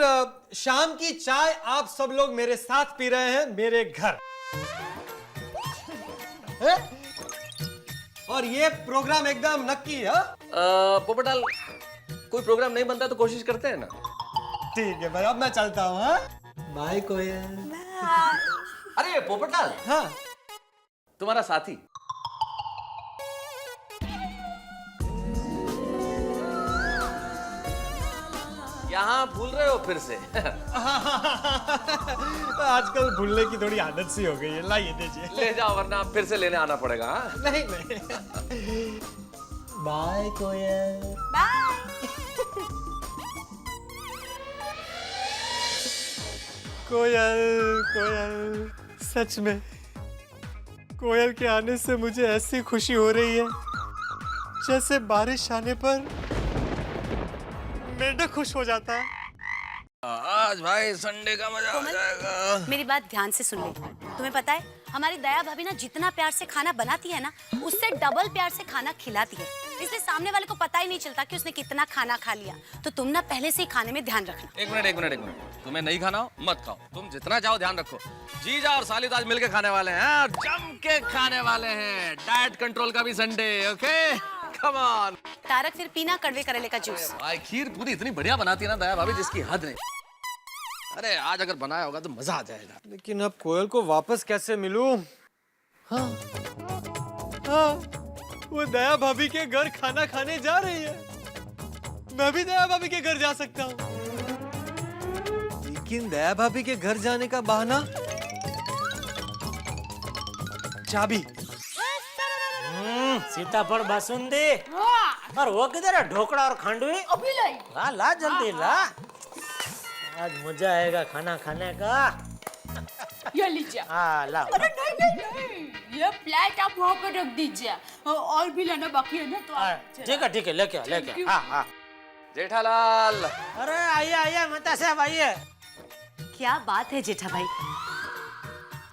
शाम की चाय आप सब लोग मेरे साथ पी रहे हैं मेरे घर है? और ये प्रोग्राम एकदम नक्की है। पोपटलाल कोई प्रोग्राम नहीं बनता तो कोशिश करते हैं ना। ठीक है भाई, अब मैं चलता हूँ। बाय कोयल। अरे पोपटलाल, हाँ तुम्हारा साथी यहाँ भूल रहे हो फिर से? आजकल भूलने की थोड़ी आदत सी हो गई है। लाइए दीजिए। ले जाओ वरना फिर से लेने आना पड़ेगा। हाँ? नहीं। बाय कोयल। बाय। कोयल, सच में कोयल के आने से मुझे ऐसी खुशी हो रही है जैसे बारिश आने पर मेंढक खुश हो जाता है। आज भाई संडे का मजा आ जाएगा। मेरी बात ध्यान से सुन ले। तुम्हें पता है हमारी दया भाभी ना जितना प्यार से खाना बनाती है ना, उससे डबल प्यार से खाना खिलाती है, इसलिए सामने वाले को पता ही नहीं चलता कि उसने कितना खाना खा लिया। तो तुम ना पहले से ही खाने में ध्यान रखना। एक मिनट, तुम्हें नहीं खाना हो मत खाओ, तुम जितना चाहो ध्यान रखो। जीजा और साली तो आज मिलके खाने वाले हैं और जम के खाने वाले हैं। डाइट कंट्रोल का भी Sunday. Okay come on. Tarak फिर पीना कड़वे करेले का जूस। भाई खीर पूरी इतनी बढ़िया बनाती है ना दया भाभी, जिसकी हद नहीं। अरे आज अगर बनाया होगा तो मजा आ जाएगा। लेकिन अब कोयल को वापस कैसे मिलूं? हाँ, वो दया भाभी के घर खाना खाने जा रही है। मैं भी दया भाभी के घर जा सकता हूँ, लेकिन दया भाभी के घर जाने का बहाना चाबी। सीताफल बासुंदी। और वो किधर है? ढोकड़ा और खांडवी अभी लाई। ला ला जल्दी ला। आज मजा आएगा खाना खाने का। ये लीजिए। हाँ ला। अरे नहीं, ये प्लेट आप वहाँ पे रख दीजिए। और भी लेना बाकी है ना तो आप। ठीक है लेके। हाँ। जेठालाल। अरे आइए माता साहब आइए। क्या बात है जेठा भाई।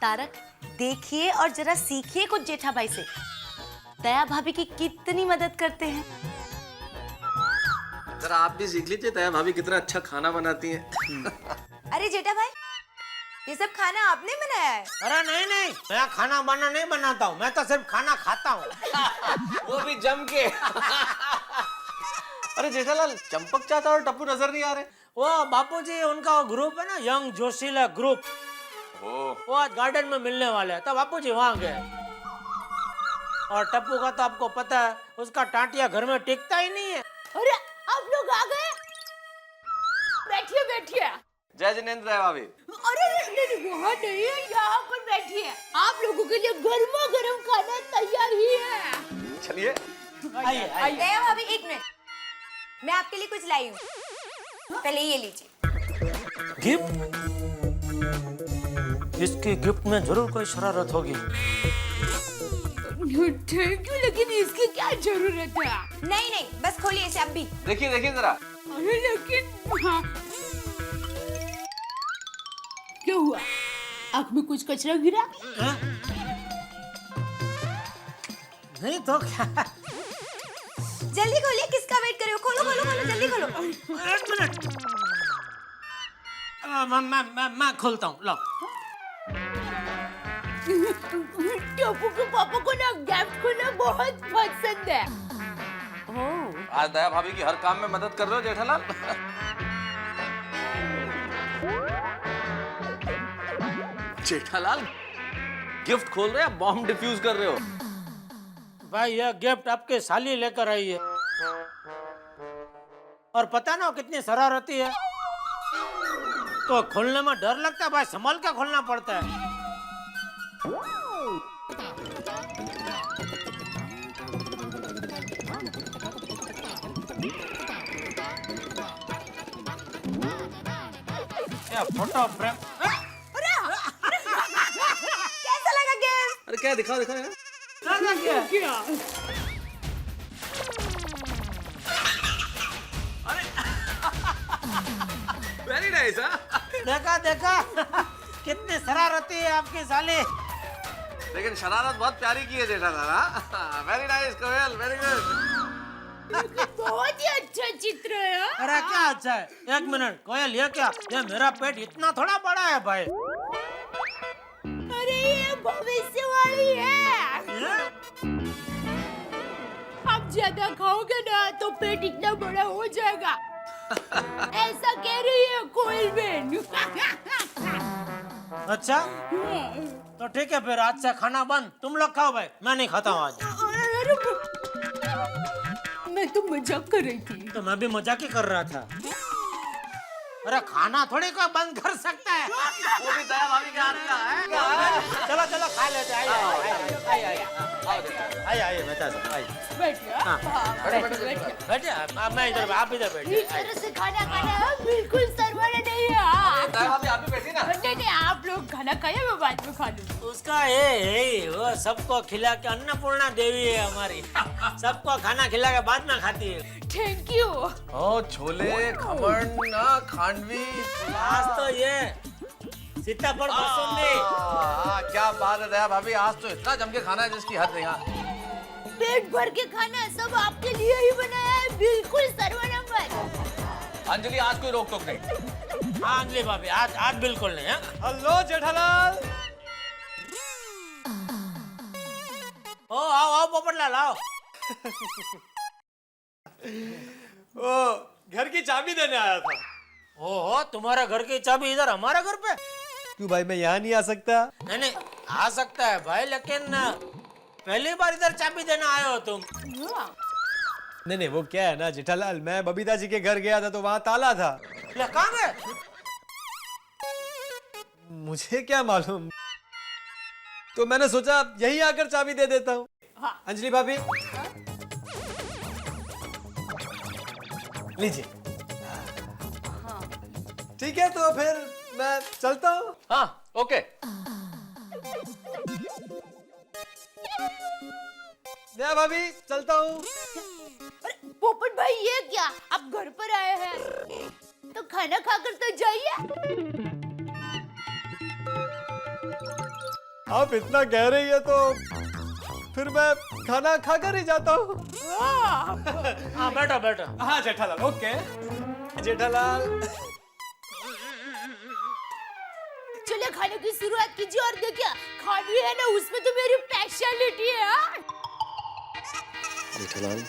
तारक देखिए और जरा सीखिए कुछ जेठा भाई से। दया भाभी की कितनी मदद करते हैं। जरा आप भी सीख लीजिए, दया भाभी कितना अच्छा खाना बनाती हैं। अरे जेठा भाई, ये सब खाना आपने बनाया है? अरे नहीं नहीं, मैं खाना बना नहीं बनाता हूँ, मैं तो सिर्फ खाना खाता हूँ। वो भी जम के। अरे जेठालाल, चंपक चाचा और टप्पू नजर नहीं आ रहे? वो बापूजी, उनका वो ग्रुप है ना, यंग जोशीला ग्रुप, वो आज गार्डन में मिलने वाले हैं, तो बापूजी वहाँ गए। और टप्पू का तो आपको पता है, उसका टांटिया घर में टिकता ही नहीं है। अरे आप लोग आ गए, बैठिए बैठिए। जय जिनेंद्र दया भाभी। अरे नहीं, वहाँ नहीं है, यहाँ पर बैठिए। आप लोगों के लिए गर्मा गर्म खाना तैयार ही है। चलिए। आइए आइए। दया भाभी एक मिनट, मैं आपके लिए कुछ लाई हूँ, पहले ये लीजिए। गिफ्ट? इसकी गिफ्ट में जरूर कोई शरारत होगी। थैंक यू, लेकिन इसकी क्या जरूरत है? नहीं नहीं, बस खोलिए इसे अब भी। देखिए देखिए जरा। अरे लेकिन हाँ। क्या हुआ, आँख में कुछ कचरा गिरा? नहीं तो क्या? जल्दी खोलिए, किसका वेट कर रहे हो? खोलो खोलो खोलो, जल्दी खोलो। एक मिनट, मैं खोलता हूँ, लो। टप्पू के पापा को ना गिफ्ट खोलना बहुत पसंद है। आज दया भाभी की हर काम में मदद कर रहे हो जेठालाल। जेठालाल, गिफ्ट खोल रहे हैं, बॉम्ब डिफ्यूज कर रहे हो? भाई यह गिफ्ट आपके साली लेकर आई है, और पता ना वो कितनी शरारती है, तो खोलने में डर लगता है भाई, संभल के खोलना पड़ता है। Photo frame. कैसा लगा गिफ्ट? अरे क्या, दिखाओ दिखाओ यार। क्या? Very nice. देखा देखा, कितनी शरारती है आपकी साली। लेकिन शरारत बहुत प्यारी की है जेठालाल। वेरी नाइस कोयल, वेरी गुड। बहुत ही अच्छा चित्र है। अरे क्या अच्छा है, एक मिनट कोयल, ये क्या, ये मेरा पेट इतना थोड़ा बड़ा है भाई। अरे ये भविष्यवाणी है। आप ज्यादा खाओगे ना तो पेट इतना बड़ा हो जाएगा, ऐसा कह रही है कोयल बहन। अच्छा तो ठीक है, फिर आज से खाना बंद, तुम लोग खाओ भाई, मैं नहीं खाता हूँ आज। मैं तो मजाक कर रही थी। तो मैं भी मजाक ही कर रहा था। अरे खाना थोड़ी कोई बंद कर सकता है। वो भी दया भाभी के हाथ का है। चलो चलो खा लेते हैं, आइए बेटा, आइए बैठिए, मैं इधर, आप इधर बैठिए। इस तरह से खाना खाना बिल्कुल सर्वना नहीं है। दया भाभी आप भी बैठिए ना। नहीं नहीं, आप लोग खाना खाइए, मैं बाद में खा लूँ। उसका ये वो सबको खिला के, अन्नपूर्णा देवी है हमारी, सबको खाना खिला के बाद में खाती है। Thank you. ओ छोले, खमण, खांडवी। आज तो ये सीताफल बासुंदी। क्या बात है दया भाभी, आज तो इतना जम के खाना है जिसकी हद नहीं। पेट भर के खाना सब आपके लिए ही बनाया है, बिल्कुल सर्वनंबर। अंजलि, आज कोई रोक टोक नहीं। हाँ अंजलि भाभी, आज बिल्कुल नहीं है। हेलो जेठालाल। ओ आओ आओ पोपटलाल आओ। ओ घर की चाबी देने आया था। ओहो, तुम्हारा घर की चाबी इधर हमारे घर पे? क्यों भाई, मैं यहाँ नहीं आ सकता? नहीं नहीं, आ सकता है भाई, लेकिन पहली बार इधर चाबी देना आए हो तुम। नहीं नहीं, वो क्या है ना जेठालाल, मैं बबीता जी के घर गया था तो वहाँ ताला था। कहाँ गए? मुझे क्या मालूम, तो मैंने सोचा यहीं आकर चाबी दे देता हूँ। अंजलि भाभी लीजिए। ठीक है, तो फिर मैं चलता हूँ। हाँ ओके। दया भाभी चलता हूँ। पोपट भाई ये क्या, आप घर पर आए हैं तो खाना खाकर तो जाइए। आप इतना कह रही है तो फिर मैं खाना खाकर ही जाता हूँ। हाँ बैठो बैठो। हाँ जेठालाल, ओके जेठालाल। चलो खाने की शुरुआत कीजिए और देखिए खानी है ना उसमें तो मेरी स्पेशलिटी है। हाँ? जेठालाल,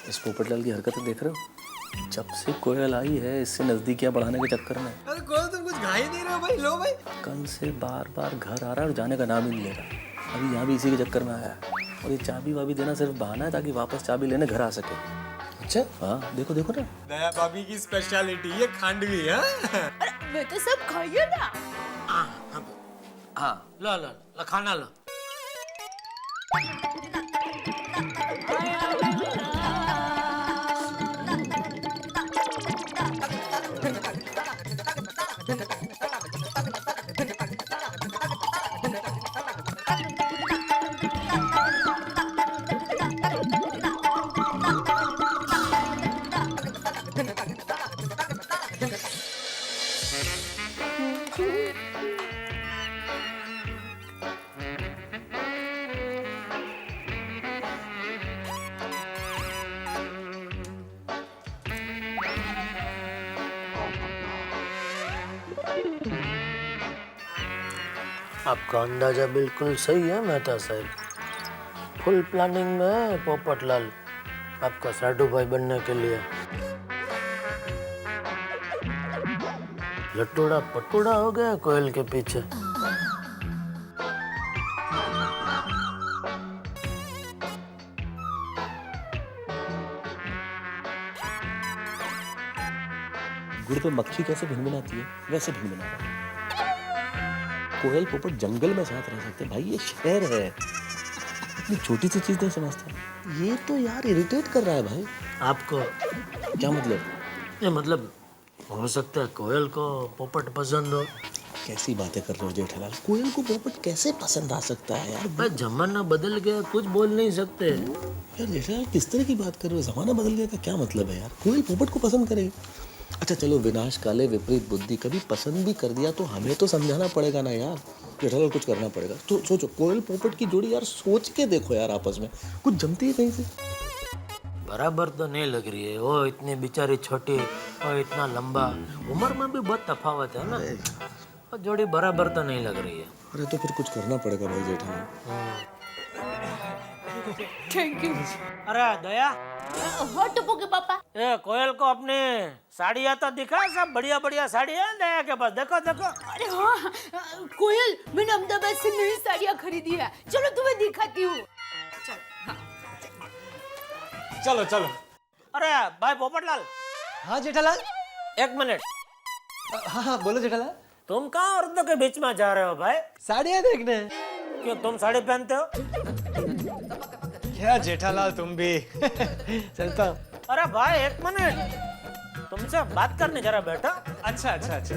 इस पोपटलाल की हरकतें देख रहे हो? जब से कोयल आई है इससे नजदीकियां बढ़ाने के चक्कर में। अरे कोयल तुम कुछ खा ही नहीं रहे हो भाई, लो भाई। कल से बार बार घर आ रहा है और जाने का नाम ही नहीं ले रहा। अभी यहाँ भी इसी के चक्कर में आया है। और ये चाबी वाबी देना सिर्फ बहाना है ताकि वापस चाबी लेने घर आ सके। अच्छा हाँ देखो देखो ना। दया भाभी की स्पेशलिटी ये खांडवी है। अरे मैं तो सब खाइए ना। हाँ लो लो लो खाना लो। आपका अंदाजा बिल्कुल सही है मेहता साहब। फुल प्लानिंग में है पोपटलाल आपका साडू भाई बनने के लिए। लटूड़ा पटूड़ा हो गया कोयल के पीछे। गुड़ पे मक्खी कैसे भिनभिनाती है वैसे भिनभिना रहा है। कोयल पोपट जंगल में साथ रह सकते हैं भाई, ये शहर है। इतनी छोटी सी चीज नहीं समझता। ये तो यार इरिटेट कर रहा है भाई। आपको क्या मतलब? ये मतलब हो सकता है कोयल को पोपट पसंद हो। कैसी बातें कर रहे हो जेठालाल? कोयल को पोपट कैसे पसंद आ सकता है यार? भाई जमाना बदल गया, कुछ बोल नहीं सकते। यार जेठालाल किस तरह की बात कर रहे हो? जमाना बदल गया का क्या मतलब है यार? कोयल पोपट को पसंद करे। अच्छा चलो विनाश काले विपरीत बुद्धि, कभी पसंद भी कर दिया तो हमें तो समझाना पड़ेगा ना यार। जेठालाल कुछ करना पड़ेगा। तो सोचो कोयल पोपट की जोड़ी यार, सोच के देखो यार आपस में कुछ जमती है कहीं से? बराबर तो नहीं लग रही है। वो इतनी बेचारी छोटी और इतना लंबा, उम्र में भी बहुत तफावत है ना। वो जोड़ी बराबर तो नहीं लग रही है। अरे तो फिर कुछ करना पड़ेगा भाई जेठालाल। Thank you. अरे दया, हाँ टप्पू के पापा। ये कोयल को अपने साड़ियाँ तो दिखा, सब बढ़िया बढ़िया साड़ी है दया के पास। देखो देखो। अरे हाँ कोयल, मैंने अहमदाबाद से नई साड़ियाँ खरीदी है। चलो तुम्हें दिखाती हूँ। चलो चलो। अरे भाई पोपटलाल, हाँ जेठालाल। एक मिनट। हाँ हाँ बोलो जेठालाल। तुम कहाँ औरतों के बीच में जा रहे हो भाई? साड़ियाँ देखने। क्यों तुम साड़ी पहनते हो? क्या जेठालाल तुम भी। चलता हूँ। अरे भाई एक मिनट, तुमसे बात करने जरा बैठा। अच्छा अच्छा अच्छा।